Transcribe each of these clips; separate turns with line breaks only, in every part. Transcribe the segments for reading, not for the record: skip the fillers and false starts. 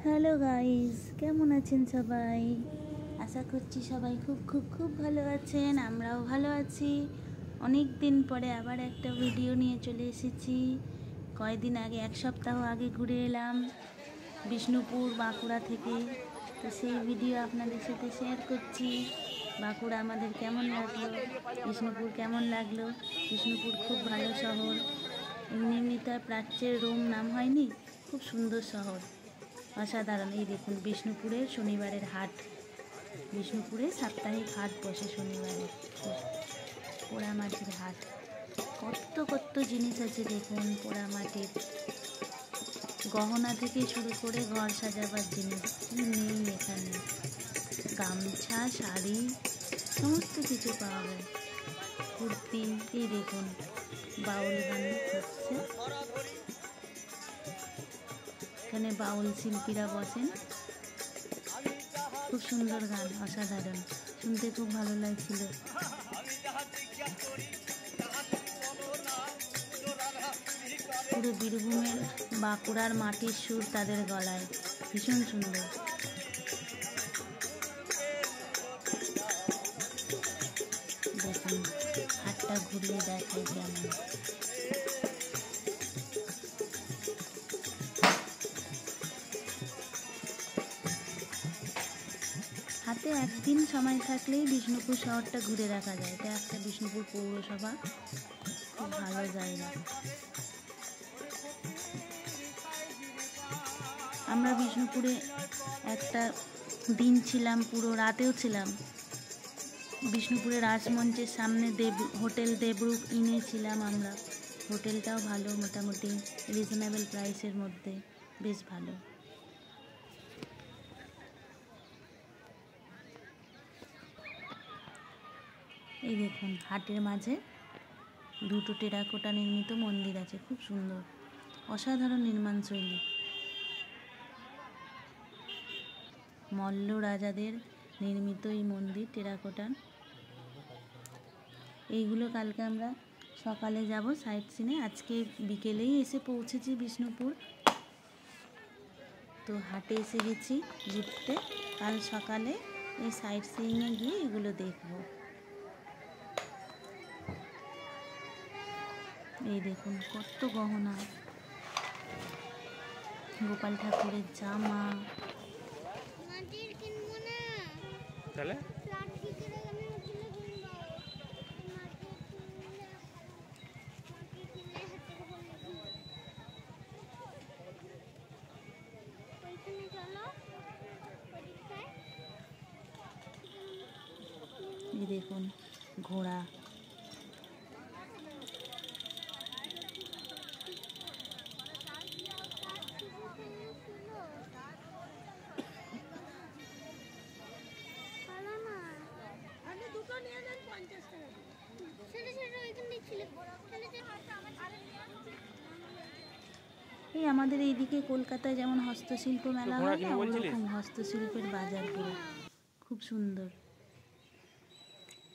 Hello guys, কেমন আছেন সবাই? আশা করছি সবাই খুব খুব খুব ভালো আছেন। আমরাও ভালো আছি। অনেক দিন পরে আবার একটা ভিডিও নিয়ে চলে এসেছি। কয়েকদিন আগে, এক সপ্তাহ আগে ঘুরে এলাম বিষ্ণুপুর, বাঁকুড়া থেকে। তো সেই ভিডিও আপনাদের সাথে শেয়ার করছি। বাঁকুড়া আমাদের কেমন লাগলো, বিষ্ণুপুর কেমন লাগলো। বিষ্ণুপুর খুব ভালো শহর, এমনি তার প্রাচ্যের রোম নাম হয়নি। খুব সুন্দর শহর, অসাধারণ। এই দেখুন বিষ্ণুপুরের শনিবারের হাট, বিষ্ণুপুরে সাপ্তাহিক হাট বসে শনিবারে, পোড়ামাটির হাট। কত কত জিনিস আছে দেখুন, পোড়ামাটির গহনা থেকে শুরু করে ঘর সাজাবার জিনিস কি নেই এখানে। গামছা, শাড়ি, সমস্ত কিছু পাওয়া যায়। কুর্তি, এই দেখুন বাউল গান হচ্ছে, এখানে বাউল শিল্পীরা বসেন। খুব সুন্দর গান, অসাধারণ, শুনতে খুব ভালো লাগছিল। পুরো বীরভূমের, বাঁকুড়ার মাটির সুর তাদের গলায়, ভীষণ সুন্দর। দেখুন হাতটা ঘুরিয়ে দেখাই কেমন। হাতে একদিন সময় থাকলেই বিষ্ণুপুর শহরটা ঘুরে দেখা যায়। এটা একটা বিষ্ণুপুর পৌরসভা, খুব ভালো জায়গা। আমরা বিষ্ণুপুরে একটা দিন ছিলাম, পুরো রাতেও ছিলাম। বিষ্ণুপুরের রাজমঞ্চের সামনে হোটেল দেবরূপ ইনে ছিলাম আমরা। হোটেলটাও ভালো, মোটামুটি রিজনেবল প্রাইসের মধ্যে, বেশ ভালো। এই দেখুন হাটের মাঝে দুটো টেরাকোটা নির্মিত মন্দির আছে, খুব সুন্দর, অসাধারণ নির্মাণ শৈলী। মল্ল রাজাদের নির্মিত এই মন্দির টেরাকোটার। এইগুলো কালকে আমরা সকালে যাব সাইট সিনে, আজকে বিকেলেই এসে পৌঁছেছি বিষ্ণুপুর। তো হাটে এসে গেছি ঘুরতে, কাল সকালে এই সাইট সিইংয়ে গিয়ে এগুলো দেখব। এই দেখুন কত গহনা, গোপাল ঠাকুরের জামা।
তাহলে
এই দেখুন ঘোড়া, এই আমাদের এইদিকে কলকাতায় যেমন হস্তশিল্প মেলা হয় না, ওরকম হস্তশিল্পের বাজার পুরো, খুব সুন্দর।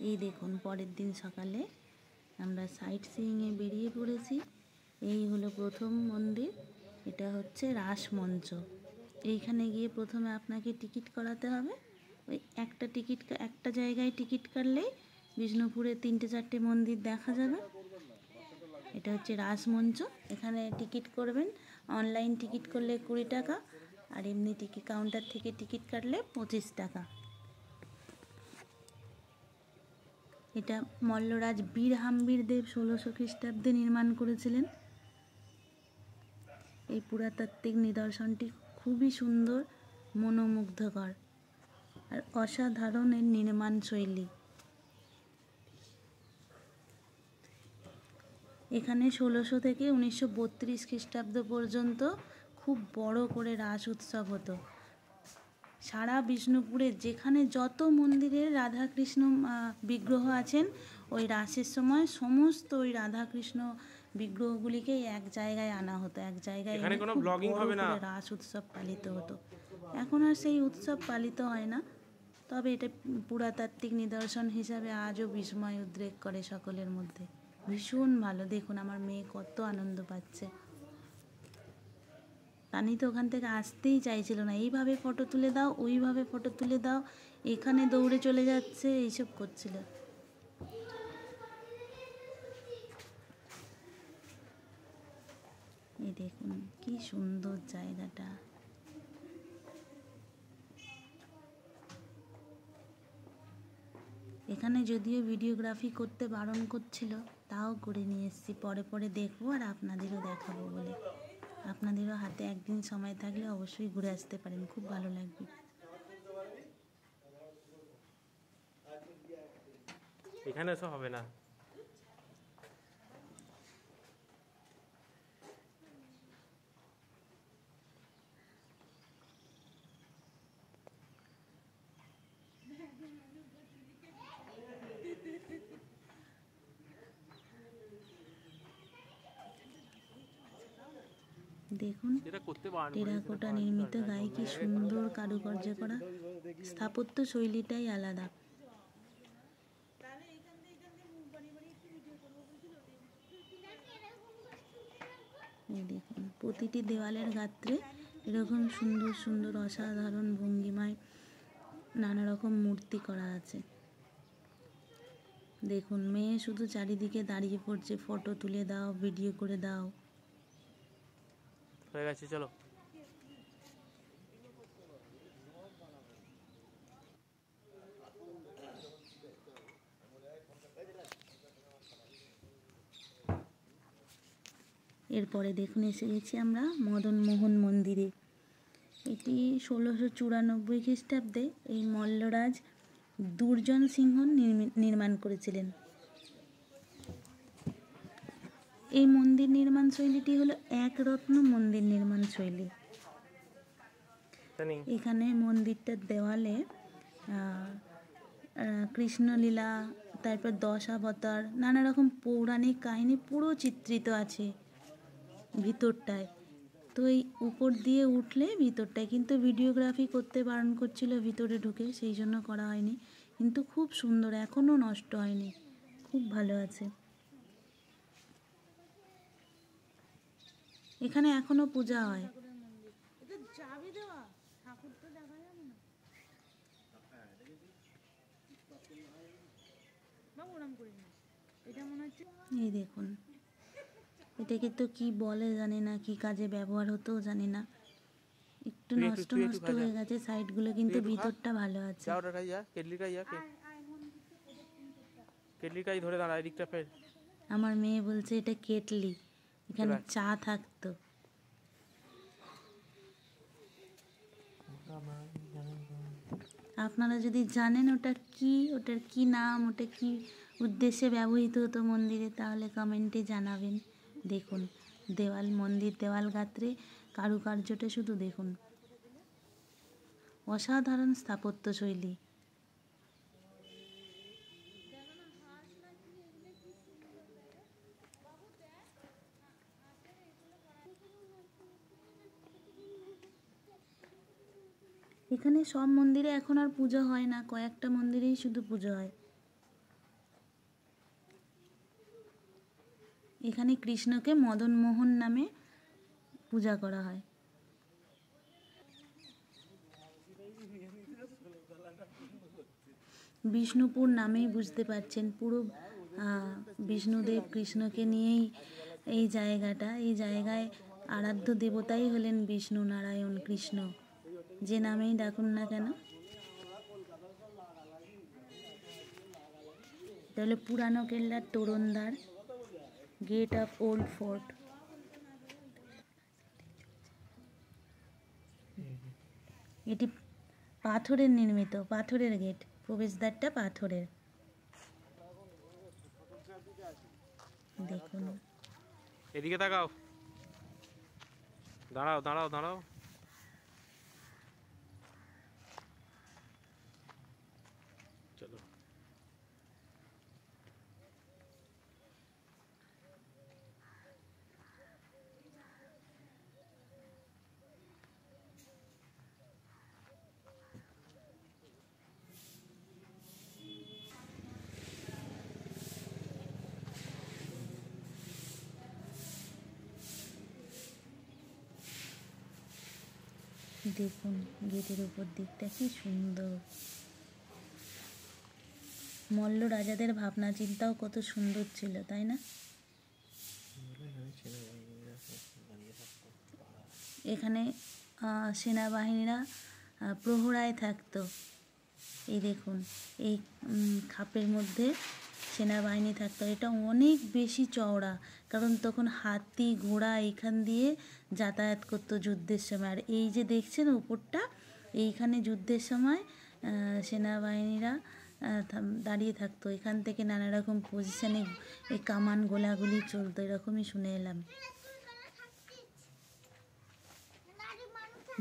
এই দেখুন পরের দিন সকালে আমরা সাইট সিইংয়ে বেরিয়ে পড়েছি। এই হলো প্রথম মন্দির, এটা হচ্ছে রাসমঞ্চ। এইখানে গিয়ে প্রথমে আপনাকে টিকিট করাতে হবে। ওই একটা জায়গায় টিকিট কাটলেই বিষ্ণুপুরে 3-4টে মন্দির দেখা যাবে। এটা হচ্ছে রাসমঞ্চ, এখানে টিকিট করবেন। অনলাইন টিকিট করলে 20 টাকা, আর এমনি টিকিট কাউন্টার থেকে টিকিট কাটলে 25 টাকা। এটা মল্লরাজ বীর হাম্বির দেব 1600 খ্রিস্টাব্দে নির্মাণ করেছিলেন। এই পুরাতাত্ত্বিক নিদর্শনটি খুবই সুন্দর, মনোমুগ্ধকর, আর অসাধারণ এর নির্মাণ শৈলী। এখানে 1600 থেকে 1932 খ্রিস্টাব্দ পর্যন্ত খুব বড় করে রাস উৎসব হতো। সারা বিষ্ণুপুরে যেখানে যত মন্দিরের রাধাকৃষ্ণ বিগ্রহ আছেন, ওই রাসের সময় সমস্ত ওই রাধাকৃষ্ণ বিগ্রহগুলিকে এক জায়গায় আনা হতো, এক জায়গায় রাস উৎসব পালিত হতো। এখন আর সেই উৎসব পালিত হয় না, তবে এটা পুরাতাত্ত্বিক নিদর্শন হিসাবে আজও বিস্ময় উদ্রেক করে সকলের মধ্যে। ভীষণ ভালো, দেখুন আমার মেয়ে কত আনন্দ পাচ্ছে। তানি তো ওখান থেকে আসতেই চাইছিল না, এইভাবে ফটো তুলে দাও, ওইভাবে ফটো তুলে দাও, এখানে দৌড়ে চলে যাচ্ছে, এইসব করছিল। এই দেখুন কি সুন্দর জায়গাটা। এখানে যদিও ভিডিওগ্রাফি করতে বারণ করছিল, তাও করে নিয়ে এসেছি, পরে পরে দেখবো আর আপনাদেরও দেখাবো বলে। আপনাদেরও হাতে একদিন সময় থাকলে অবশ্যই ঘুরে আসতে পারেন, খুব ভালো লাগবে।
এখানে সব হবে না।
দেখুন টেরাকোটা নির্মিত গায়ে কি সুন্দর কারুকার্য করা, স্থাপত্য শৈলীটাই আলাদা। এই দেখুন প্রতিটি দেওয়ালের গাত্রে এরকম সুন্দর সুন্দর অসাধারণ ভঙ্গিমায় নানা রকম মূর্তি করা আছে। দেখুন মেয়ে শুধু চারিদিকে দাঁড়িয়ে পড়ছে, ফটো তুলে দাও, ভিডিও করে দাও।
হয়ে গেছে, চলো।
এরপরে দেখুন এসে গেছি আমরা মদনমোহন মন্দিরে। এটি 1694 খ্রিস্টাব্দে এই মল্লরাজ দুর্জন সিংহ নির্মাণ করেছিলেন। এই মন্দির নির্মাণ শৈলীটি হলো একরত্ন মন্দির নির্মাণ শৈলী। এখানে মন্দিরটার দেওয়ালে কৃষ্ণলীলা, তারপর দশাবতার, নানা রকম পৌরাণিক কাহিনী পুরো চিত্রিত আছে ভিতরটায়। তো এই উপর দিয়ে উঠলে ভিতরটায়, কিন্তু ভিডিওগ্রাফি করতে বারণ করছিল ভিতরে ঢুকে, সেই জন্য করা হয়নি। কিন্তু খুব সুন্দর, এখনও নষ্ট হয়নি, খুব ভালো আছে। এখানে এখনো পূজা হয়। এই দেখুন এটাকে তো কি বলে জানি না, কি কাজে ব্যবহার হতেও জানি না, একটু নষ্ট নষ্ট হয়ে গেছে সাইডগুলো, কিন্তু ভিতরটা ভালো আছে। আমার মেয়ে বলছে এটা কেটলি, এখানে চা থাকতো। আপনারা যদি জানেন ওটার কি নাম, ওটা কি উদ্দেশ্যে ব্যবহৃত হতো মন্দিরে, তাহলে কমেন্টে জানাবেন। দেখুন মন্দির দেওয়াল গাত্রে কারুকার্যটা শুধু দেখুন, অসাধারণ স্থাপত্য শৈলী। এখানে সব মন্দিরে এখন আর পুজো হয় না, কয়েকটা মন্দিরেই শুধু পুজো হয়। এখানে কৃষ্ণকে মদনমোহন নামে পূজা করা হয়। বিষ্ণুপুর নামেই বুঝতে পারছেন, পুরো বিষ্ণুদেব কৃষ্ণকে নিয়েই এই জায়গাটা। এই জায়গায় আরাধ্য দেবতাই হলেন বিষ্ণু, নারায়ণ, কৃষ্ণ, যে নামেই ডাকুন না কেন। তাহলে পুরানো কেল্লার তোরণদ্বার, গেট অফ ওল্ড ফোর্ট। এটি পাথরের নির্মিত, পাথরের গেট, প্রবেশদ্বারটা পাথরের। দেখুন
এদিকে তাকাও, দাঁড়াও দাঁড়াও দাঁড়াও। চলো।
দেখুন গেটের উপর দিকটা কি সুন্দর। মল্ল রাজাদের ভাবনা চিন্তাও কত সুন্দর ছিল, তাই না? এখানে সেনাবাহিনীরা প্রহরায় থাকতো। এই দেখুন এই খাপের মধ্যে সেনাবাহিনী থাকতো। এটা অনেক বেশি চওড়া, কারণ তখন হাতি ঘোড়া এখান দিয়ে যাতায়াত করতো যুদ্ধের সময়। আর এই যে দেখছেন উপরটা, এইখানে যুদ্ধের সময় সেনাবাহিনীরা দাঁড়িয়ে থাকতো। এখান থেকে নানা রকম পজিশানে এই কামান গোলাগুলি চলতো, এরকমই শুনে এলাম।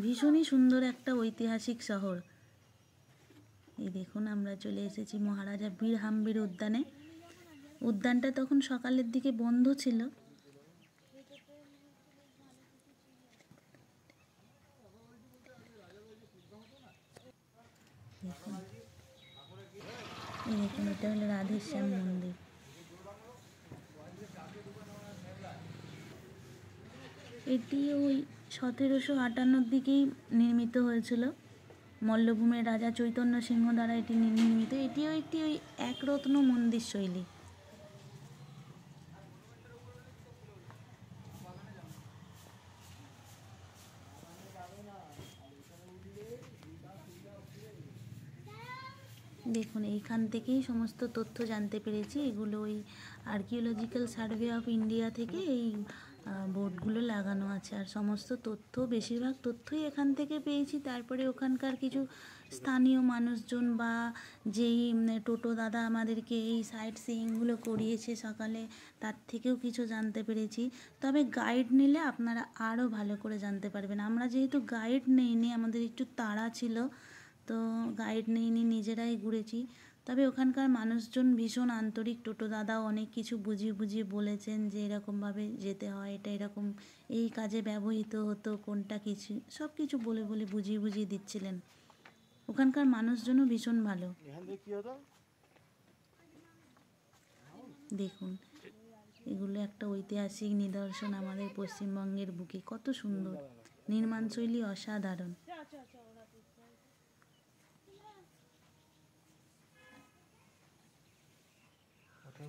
ভীষণই সুন্দর একটা ঐতিহাসিক শহর। এই দেখুন আমরা চলে এসেছি মহারাজা বীর হাম্বির উদ্যানে। উদ্যানটা তখন সকালের দিকে বন্ধ ছিল। দেখুন এই দেখুন এটা হলো রাধেশ্যাম মন্দির। এটি ওই 1758 দিকেই নির্মিত হয়েছিল। মল্লভূমের রাজা চৈতন্য সিংহ দ্বারা এটি নির্মিত। এটিও একটি ওই একরত্ন মন্দির শৈলী। দেখুন এইখান থেকেই সমস্ত তথ্য জানতে পেরেছি। এগুলো ওই আর্কিওলজিক্যাল সার্ভে অফ ইন্ডিয়া থেকে এই বোর্ডগুলো লাগানো আছে। আর সমস্ত তথ্য, বেশিরভাগ তথ্যই এখান থেকে পেয়েছি। তারপরে ওখানকার কিছু স্থানীয় মানুষজন বা যেই টোটো দাদা আমাদেরকে এই সাইট সিইংগুলো করিয়েছে সকালে, তার থেকেও কিছু জানতে পেরেছি। তবে গাইড নিলে আপনারা আরও ভালো করে জানতে পারবেন। আমরা যেহেতু গাইড নেইনি, আমাদের একটু তাড়া ছিল, তো গাইড নেইনি, নিজেরাই ঘুরেছি। তবে ওখানকার মানুষজন ভীষণ আন্তরিক। টোটো দাদাও অনেক কিছু বুঝিয়ে বুঝিয়ে বলেছেন যে এরকমভাবে যেতে হয়, এটা এরকম এই কাজে ব্যবহৃত হতো, কোনটা কিছু সব কিছু বলে বলে বুঝিয়ে বুঝিয়ে দিচ্ছিলেন। ওখানকার মানুষজনও ভীষণ ভালো। দেখুন এগুলো একটা ঐতিহাসিক নিদর্শন আমাদের পশ্চিমবঙ্গের বুকে। কত সুন্দর, নির্মাণশৈলী অসাধারণ।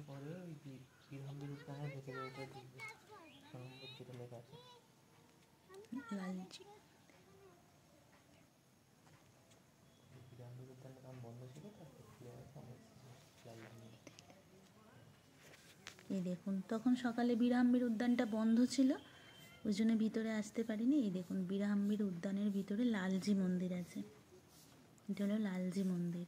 পরে ওই বীরহাম্বির উদ্যানের ভেতরে ওটা ঢুকবে, যেটা লেখা আছে
লালজি।
বীরহাম্বির উদ্যানের নাম বন্ধ ছিল, তারপর খুলে লালজি।
এই দেখুন তখন সকালে বীরহাম্বির উদ্যানটা বন্ধ ছিল, ওই জন্য ভিতরে আসতে পারিনি। এই দেখুন বীরহাম্বির উদ্যানের ভিতরে লালজি মন্দির আছে। এটা হলো লালজি মন্দির।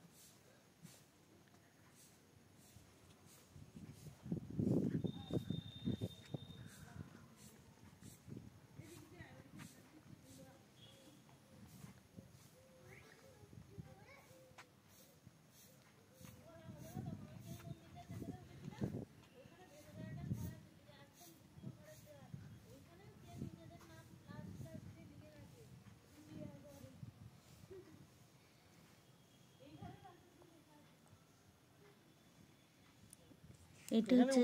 এটা হচ্ছে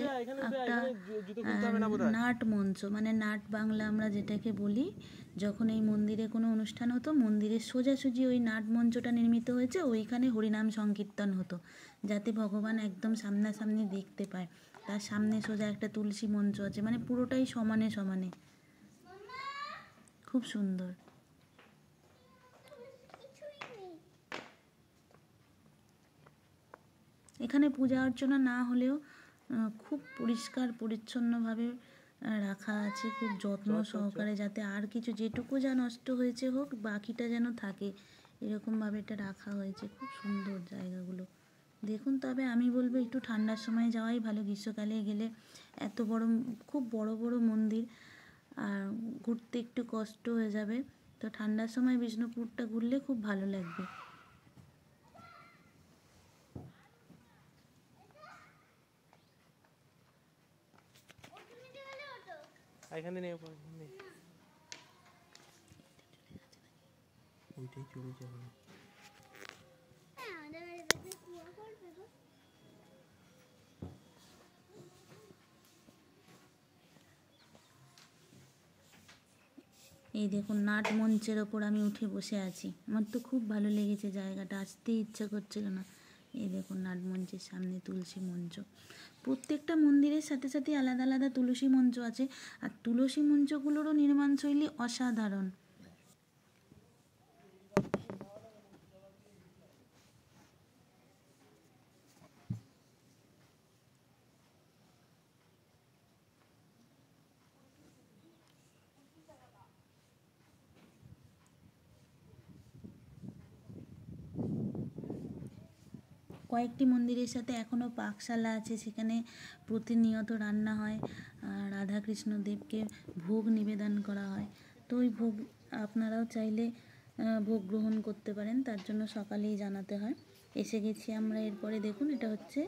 একটা নাট মঞ্চ, মানে নাট বাংলা আমরা যেটাকে বলি। যখন এই মন্দিরে কোনো অনুষ্ঠান হতো, মন্দিরের সোজাসুজি ওই নাট মঞ্চটা নির্মিত হয়েছে, ওইখানে হরিনাম সংকীর্তন হতো, যাতে ভগবান একদম সামনাসামনি দেখতে পায়। তার সামনে সোজা একটা তুলসী মঞ্চ আছে, মানে পুরোটাই সমানে সমানে, খুব সুন্দর। এখানে পূজা অর্চনা না হলেও খুব পরিষ্কার পরিচ্ছন্নভাবে রাখা আছে, খুব যত্ন সহকারে, যাতে আর কিছু যেটুকু যা নষ্ট হয়েছে হোক, বাকিটা যেন থাকে, এরকমভাবে এটা রাখা হয়েছে। খুব সুন্দর জায়গাগুলো দেখুন। তবে আমি বলবো একটু ঠান্ডার সময় যাওয়াই ভালো। গ্রীষ্মকালে গেলে এত বড়, খুব বড় বড় মন্দির, আর ঘুরতে একটু কষ্ট হয়ে যাবে। তো ঠান্ডার সময় বিষ্ণুপুরটা ঘুরলে খুব ভালো লাগবে।
এখানে নেই,
ওইটাই চলে যাবে।
এই দেখুন নাট মঞ্চের ওপর আমি উঠে বসে আছি, আমার তো খুব ভালো লেগেছে জায়গাটা, আসতেই ইচ্ছা করছিল না। এই দেখুন নাট মঞ্চের সামনে তুলসী মঞ্চ, প্রত্যেকটা মন্দিরের সাথে সাথে আলাদা আলাদা তুলসী মঞ্চ আছে, আর তুলসী মঞ্চগুলোরও নির্মাণশৈলী অসাধারণ। কয়েকটি মন্দিরের সাথে এখনও পাকশালা আছে, সেখানে প্রতিনিয়ত রান্না হয়, রাধাকৃষ্ণ দেবকে ভোগ নিবেদন করা হয়। তো ওই ভোগ আপনারাও চাইলে ভোগ গ্রহণ করতে পারেন, তার জন্য সকালেই জানাতে হয়। এসে গেছি আমরা। এরপরে দেখুন এটা হচ্ছে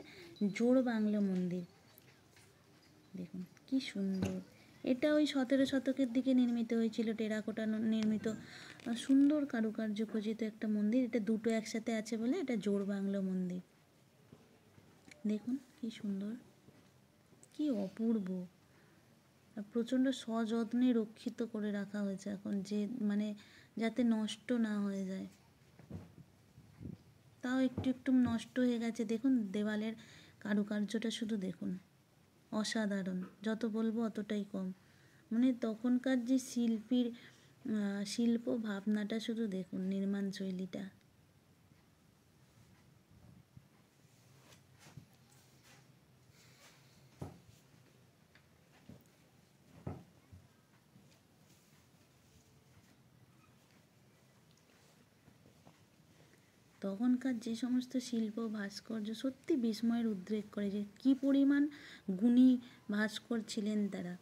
জোড় বাংলো মন্দির, দেখুন কি সুন্দর। এটা ওই 17 শতকের দিকে নির্মিত হয়েছিল, টেরাকোটা নির্মিত, সুন্দর কারুকার্য খচিত একটা মন্দির। এটা দুটো একসাথে আছে বলে এটা জোড় বাংলো মন্দির। দেখুন কি সুন্দর, কি অপূর্ব, প্রচণ্ড সযত্নে রক্ষিত করে রাখা হয়েছে এখন, যে মানে যাতে নষ্ট না হয়ে যায়। তাও একটু একটু নষ্ট হয়ে গেছে, দেখুন দেওয়ালের কারুকার্যটা শুধু দেখুন, অসাধারণ। যত বলবো অতটাই কম, মানে তখনকার যে শিল্পীর শিল্প ভাবনাটা শুধু দেখুন, নির্মাণ শৈলীটা। তখনকার যে সমস্ত শিল্প ভাস্কর্য সত্যি বিস্ময়ের উদ্রেক করে, যে কী পরিমাণ গুণী ভাস্কর ছিলেন তারা।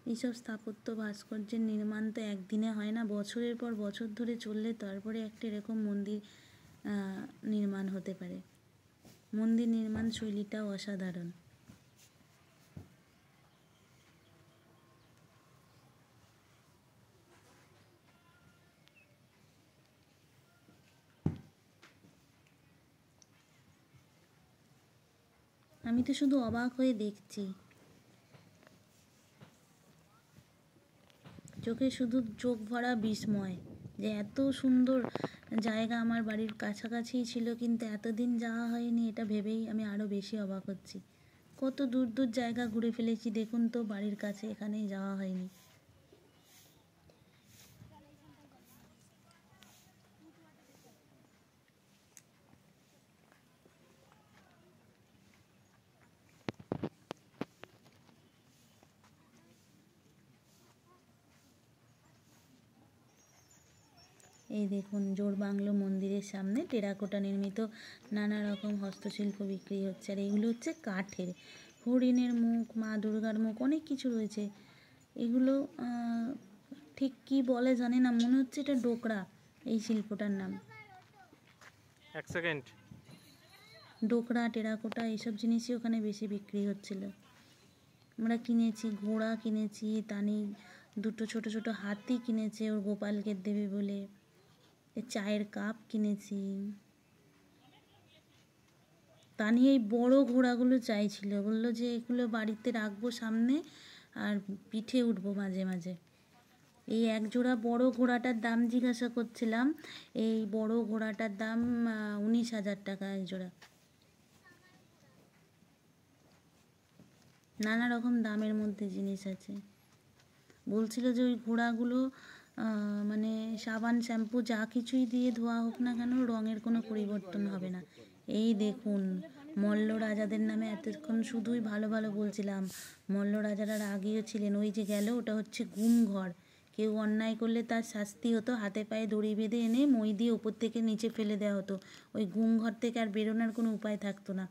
এইসব স্থাপত্য ভাস্কর্যের নির্মাণ তো একদিনে হয় না, বছরের পর বছর ধরে চললে তারপরে একটা এরকম মন্দির নির্মাণ হতে পারে। মন্দির নির্মাণ শৈলীটাও অসাধারণ। আমি তো শুধু অবাক হয়ে দেখছি, চোখে শুধু চোখ ভরা বিস্ময়, যে এত সুন্দর জায়গা আমার বাড়ির কাছাকাছিই ছিল, কিন্তু এতদিন যাওয়া হয়নি, এটা ভেবেই আমি আরও বেশি অবাক হচ্ছি। কত দূর দূর জায়গা ঘুরে ফেলেছি, দেখুন তো বাড়ির কাছে এখানেই যাওয়া হয়নি। এই দেখুন জোড় বাংলো মন্দিরের সামনে টেরাকোটা নির্মিত নানা রকম হস্তশিল্প বিক্রি হচ্ছে, আর এগুলো হচ্ছে কাঠের, হরিণের মুখ, মা দুর্গার মুখ, অনেক কিছু রয়েছে। এগুলো ঠিক কি বলে জানি না, মনে হচ্ছে এটা ডোকরা, এই শিল্পটার নাম।
এক সেকেন্ড।
ডোকরা, টেরাকোটা এইসব জিনিসই ওখানে বেশি বিক্রি হচ্ছিল। আমরা কিনেছি, ঘোড়া কিনেছি, তানি দুটো ছোট ছোট হাতি কিনেছে ওর গোপালকে দেবে বলে, চায়ের কাপ কিনেছি। তানি এই বড় ঘোড়াগুলো চাইছিল, বললো যে এগুলো বাড়িতে রাখবো সামনে, আর পিঠে উঠবো মাঝে মাঝে। এই এক জোড়া বড় ঘোড়াটার দাম জিজ্ঞাসা করছিলাম, এই বড় ঘোড়াটার দাম 19,000 টাকা এক জোড়া। নানা রকম দামের মধ্যে জিনিস আছে। বলছিল যে ওই ঘোড়াগুলো মানে সাবান শ্যাম্পু যা কিছুই দিয়ে ধোয়া হোক না কেন, রঙের কোনো পরিবর্তন হবে না। এই দেখুন মল্ল রাজাদের নামে এতক্ষণ শুধুই ভালো ভালো বলছিলাম, মল্ল রাজারা আগেও ছিলেন। ওই যে গেল, ওটা হচ্ছে গুম ঘর, কেউ অন্যায় করলে তার শাস্তি হতো, হাতে পায়ে দড়ি বেঁধে এনে মই দিয়ে ওপর থেকে নিচে ফেলে দেওয়া হতো। ওই গুম ঘর থেকে আর বেরোনোর কোনো উপায় থাকতো না।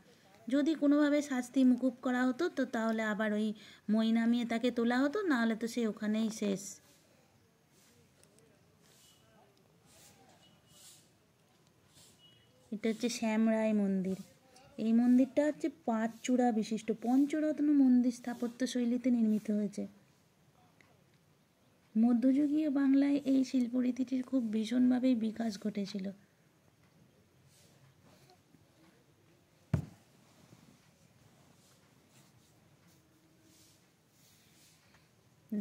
যদি কোনোভাবে শাস্তি মুকুব করা হতো তো তাহলে আবার ওই মই নামিয়ে তাকে তোলা হতো, নাহলে তো সে ওখানেই শেষ। এটা হচ্ছে শ্যামরায় মন্দির। এই মন্দিরটা হচ্ছে 5 চূড়া বিশিষ্ট পঞ্চরত্ন মন্দির স্থাপত্য শৈলীতে নির্মিত হয়েছে। মধ্যযুগীয় বাংলায় এই শিল্পরীতিটির খুব ভীষণভাবেই বিকাশ ঘটেছিল।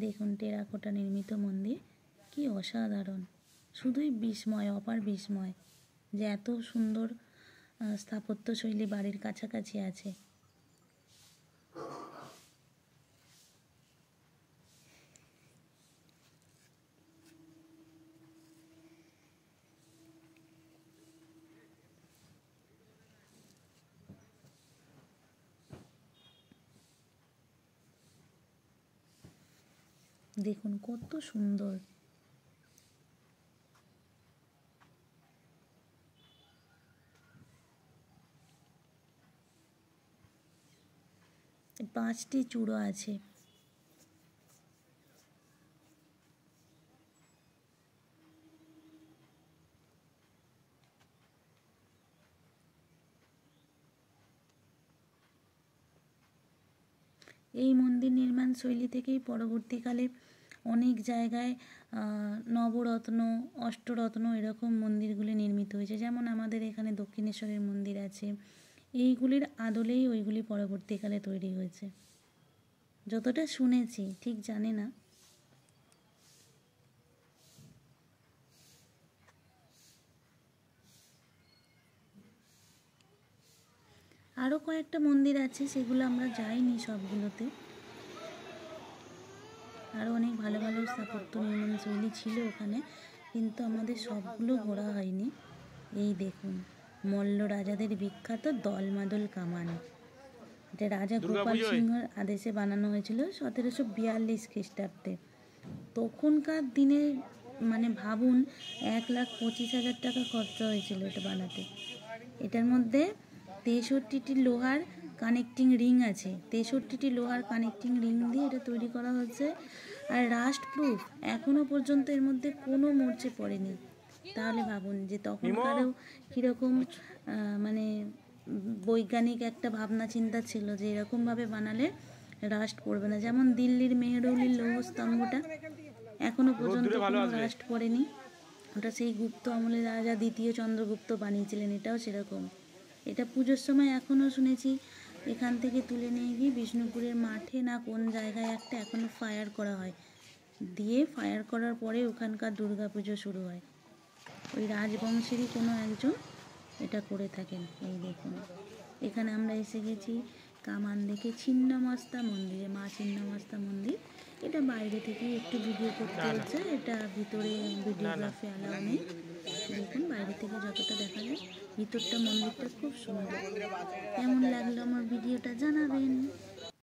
দেখুন টেরাকোটা নির্মিত মন্দির, কি অসাধারণ, শুধুই বিস্ময়, অপার বিস্ময় যে এত সুন্দর স্থাপত্যশৈলী বাড়ির কাছাকাছি আছে। দেখুন কত সুন্দর। পাঁচটি চূড়ো আছে। এই মন্দির নির্মাণ শৈলী থেকেই পরবর্তীকালে অনেক জায়গায় নবরত্ন, অষ্টরত্ন এরকম মন্দিরগুলি নির্মিত হয়েছে। যেমন আমাদের এখানে দক্ষিণেশ্বরের মন্দির আছে, এইগুলির আদলেই ওইগুলি পরবর্তীকালে তৈরি হয়েছে, যতটা শুনেছি, ঠিক জানি না। আরও কয়েকটা মন্দির আছে, সেগুলো আমরা যাইনি সবগুলোতে। আরও অনেক ভালো ভালো স্থাপত্য নির্মাণ শৈলী ছিল ওখানে, কিন্তু আমাদের সবগুলো ঘোরা হয়নি। এই দেখুন মল্ল রাজাদের বিখ্যাত দলমাদল কামান, এটা রাজা গোপাল সিংহর আদেশে বানানো হয়েছিল 1742 খ্রিস্টাব্দে। তখনকার দিনে মানে ভাবুন 1,25,000 টাকা খরচা হয়েছিল এটা বানাতে। এটার মধ্যে 63টি লোহার কানেক্টিং রিং আছে, 63টি লোহার কানেক্টিং রিং দিয়ে এটা তৈরি করা হচ্ছে। আর রাস্ট প্রুফ, এখনও পর্যন্ত এর মধ্যে কোনো মরচে পড়েনি। তাহলে ভাবুন যে তখনকারও কীরকম মানে বৈজ্ঞানিক একটা ভাবনা চিন্তা ছিল যে এরকমভাবে বানালে রাস্ট পড়বে না। যেমন দিল্লির মেহরৌলির লৌহ স্তম্ভটা এখনও পর্যন্ত কোনো রাস্ট পড়েনি, ওটা সেই গুপ্ত আমলে রাজা দ্বিতীয় চন্দ্রগুপ্ত বানিয়েছিলেন, এটাও সেরকম। এটা পুজোর সময় এখনও শুনেছি এখান থেকে তুলে নিয়ে গিয়ে বিষ্ণুপুরের মাঠে না কোন জায়গায় একটা এখনও ফায়ার করা হয়, দিয়ে ফায়ার করার পরে ওখানকার দুর্গা পুজো শুরু হয়। ওই রাজবংশেরই কোনো একজন এটা করে থাকেন। এই দেখুন এখানে আমরা এসে গেছি কামান দেখে ছিন্নমস্তা মন্দিরে, মা ছিন্নমস্তা মন্দির। এটা বাইরে থেকে একটু ভিডিও করতে হচ্ছে, এটা ভিতরে ভিডিওগ্রাফি অ্যালাউ নেই। দেখুন বাইরে থেকে যতটা দেখা যায়, ভিতরটা মন্দিরটা খুব সুন্দর। কেমন লাগলো আমার ভিডিওটা জানাবেন।